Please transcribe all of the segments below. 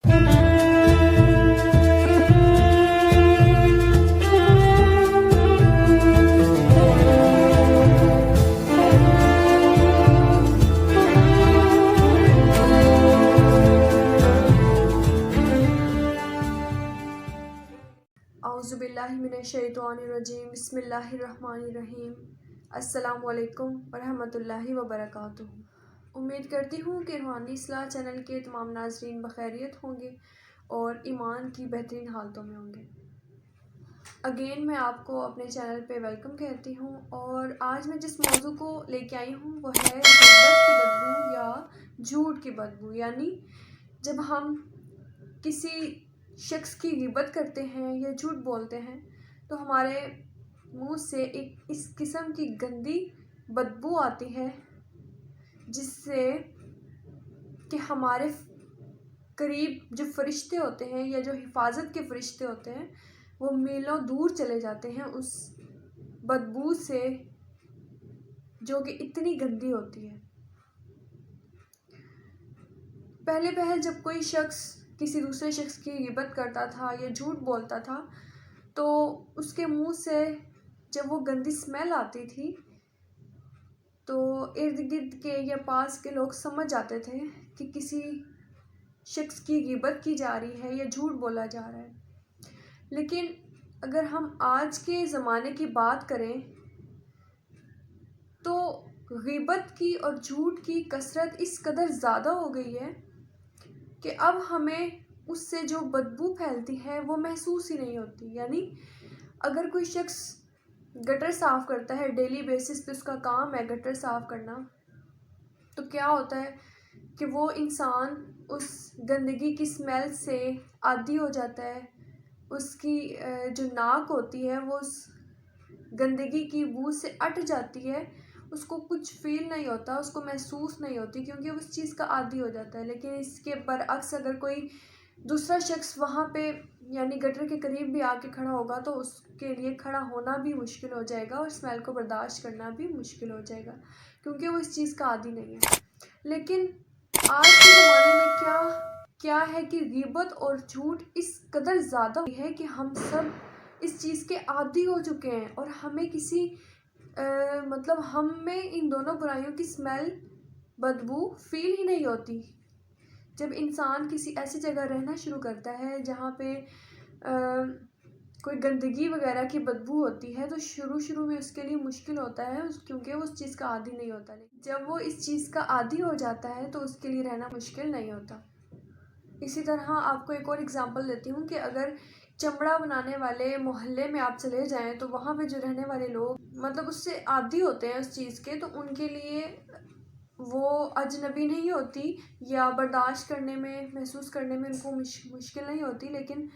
اعوذ باللہ من الشیطان الرجیم، بسم اللہ الرحمن الرحیم۔ السلام علیکم ورحمۃ اللہ وبرکاتہ۔ امید کرتی ہوں کہ روحانی اصلاح چینل کے تمام ناظرین بخیریت ہوں گے اور ایمان کی بہترین حالتوں میں ہوں گے۔ اگین میں آپ کو اپنے چینل پہ ویلکم کہتی ہوں، اور آج میں جس موضوع کو لے کے آئی ہوں وہ ہے غیبت کی بدبو یا جھوٹ کی بدبو۔ یعنی جب ہم کسی شخص کی غیبت کرتے ہیں یا جھوٹ بولتے ہیں تو ہمارے منہ سے ایک اس قسم کی گندی بدبو آتی ہے، جس سے کہ ہمارے قریب جو فرشتے ہوتے ہیں یا جو حفاظت کے فرشتے ہوتے ہیں وہ میلوں دور چلے جاتے ہیں اس بدبو سے، جو کہ اتنی گندی ہوتی ہے۔ پہلے جب کوئی شخص کسی دوسرے شخص کی غیبت کرتا تھا یا جھوٹ بولتا تھا تو اس کے منہ سے جب وہ گندی اسمیل آتی تھی تو ارد گرد کے یا پاس کے لوگ سمجھ جاتے تھے کہ کسی شخص کی غیبت کی جا رہی ہے یا جھوٹ بولا جا رہا ہے۔ لیکن اگر ہم آج کے زمانے کی بات کریں تو غیبت کی اور جھوٹ کی کثرت اس قدر زیادہ ہو گئی ہے کہ اب ہمیں اس سے جو بدبو پھیلتی ہے وہ محسوس ہی نہیں ہوتی۔ یعنی اگر کوئی شخص گٹر صاف کرتا ہے، ڈیلی بیسس پہ اس کا کام ہے گٹر صاف کرنا، تو کیا ہوتا ہے کہ وہ انسان اس گندگی کی اسمیل سے عادی ہو جاتا ہے۔ اس کی جو ناک ہوتی ہے وہ اس گندگی کی بو سے اٹ جاتی ہے، اس کو کچھ فیل نہیں ہوتا، اس کو محسوس نہیں ہوتی، کیونکہ وہ اس چیز کا عادی ہو جاتا ہے۔ لیکن اس کے برعکس اگر کوئی دوسرا شخص وہاں پہ یعنی گٹر کے قریب بھی آ کے کھڑا ہوگا تو اس کے لیے کھڑا ہونا بھی مشکل ہو جائے گا اور اسمیل کو برداشت کرنا بھی مشکل ہو جائے گا، کیونکہ وہ اس چیز کا عادی نہیں ہے۔ لیکن آج کے زمانے میں کیا ہے کہ غیبت اور جھوٹ اس قدر زیادہ ہے کہ ہم سب اس چیز کے عادی ہو چکے ہیں، اور ہمیں ہمیں ان دونوں برائیوں کی اسمیل بدبو فیل ہی نہیں ہوتی۔ جب انسان کسی ایسی جگہ رہنا شروع کرتا ہے جہاں پہ کوئی گندگی وغیرہ کی بدبو ہوتی ہے تو شروع میں اس کے لیے مشکل ہوتا ہے، کیونکہ وہ اس چیز کا عادی نہیں ہوتا۔ جب وہ اس چیز کا عادی ہو جاتا ہے تو اس کے لیے رہنا مشکل نہیں ہوتا۔ اسی طرح آپ کو ایک اور اگزامپل دیتی ہوں کہ اگر چمڑا بنانے والے محلے میں آپ چلے جائیں تو وہاں پہ جو رہنے والے لوگ اس سے عادی ہوتے ہیں اس چیز کے، تو ان کے لیے وہ اجنبی نہیں ہوتی یا برداشت کرنے میں محسوس کرنے میں ان کو مشکل نہیں ہوتی۔ لیکن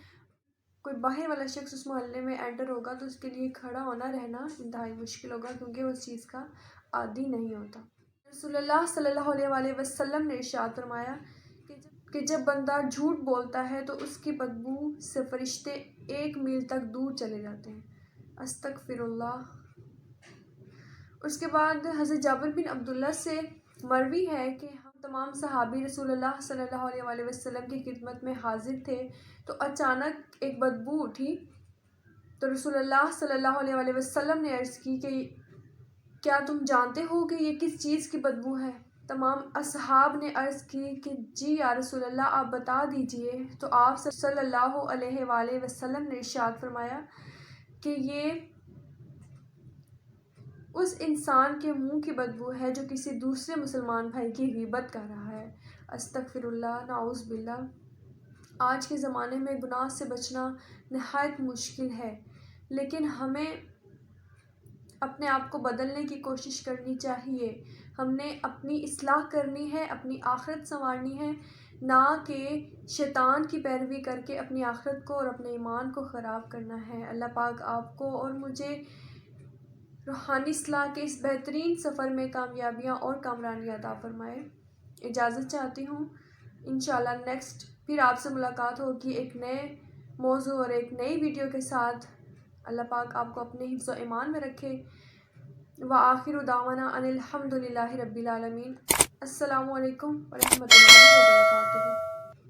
کوئی باہر والا شخص اس محلے میں انٹر ہوگا تو اس کے لیے کھڑا ہونا رہنا انتہائی مشکل ہوگا، کیونکہ وہ اس چیز کا عادی نہیں ہوتا۔ رسول اللہ صلی اللہ علیہ وسلم نے ارشاد فرمایا کہ جب بندہ جھوٹ بولتا ہے تو اس کی بدبو سے فرشتے 1 میل تک دور چلے جاتے ہیں۔ استغفر اللہ۔ اس کے بعد حضرت جابر بن عبداللہ سے مروی ہے کہ ہم تمام صحابی رسول اللہ صلی اللہ علیہ وسلم کی خدمت میں حاضر تھے تو اچانک ایک بدبو اٹھی، تو رسول اللہ صلی اللہ علیہ وسلم نے عرض کی کہ کیا تم جانتے ہو کہ یہ کس چیز کی بدبو ہے؟ تمام اصحاب نے عرض کی کہ جی یا رسول اللہ، آپ بتا دیجئے۔ تو آپ صلی اللہ علیہ وسلم نے ارشاد فرمایا کہ یہ اس انسان کے منہ کی بدبو ہے جو کسی دوسرے مسلمان بھائی کی غیبت کر رہا ہے۔ استغفر اللہ، نعوذ باللہ۔ آج کے زمانے میں گناہ سے بچنا نہایت مشکل ہے، لیکن ہمیں اپنے آپ کو بدلنے کی کوشش کرنی چاہیے۔ ہم نے اپنی اصلاح کرنی ہے، اپنی آخرت سنوارنی ہے، نہ کہ شیطان کی پیروی کر کے اپنی آخرت کو اور اپنے ایمان کو خراب کرنا ہے۔ اللہ پاک آپ کو اور مجھے روحانی اصلاح کے اس بہترین سفر میں کامیابیاں اور کامرانی عطا فرمائے۔ اجازت چاہتی ہوں، انشاءاللہ نیکسٹ پھر آپ سے ملاقات ہوگی ایک نئے موضوع اور ایک نئی ویڈیو کے ساتھ۔ اللہ پاک آپ کو اپنے حفظ و ایمان میں رکھے۔ وآخر دعوانا ان الحمد للہ رب العالمین۔ السلام علیکم ورحمۃ اللہ وبرکاتہ۔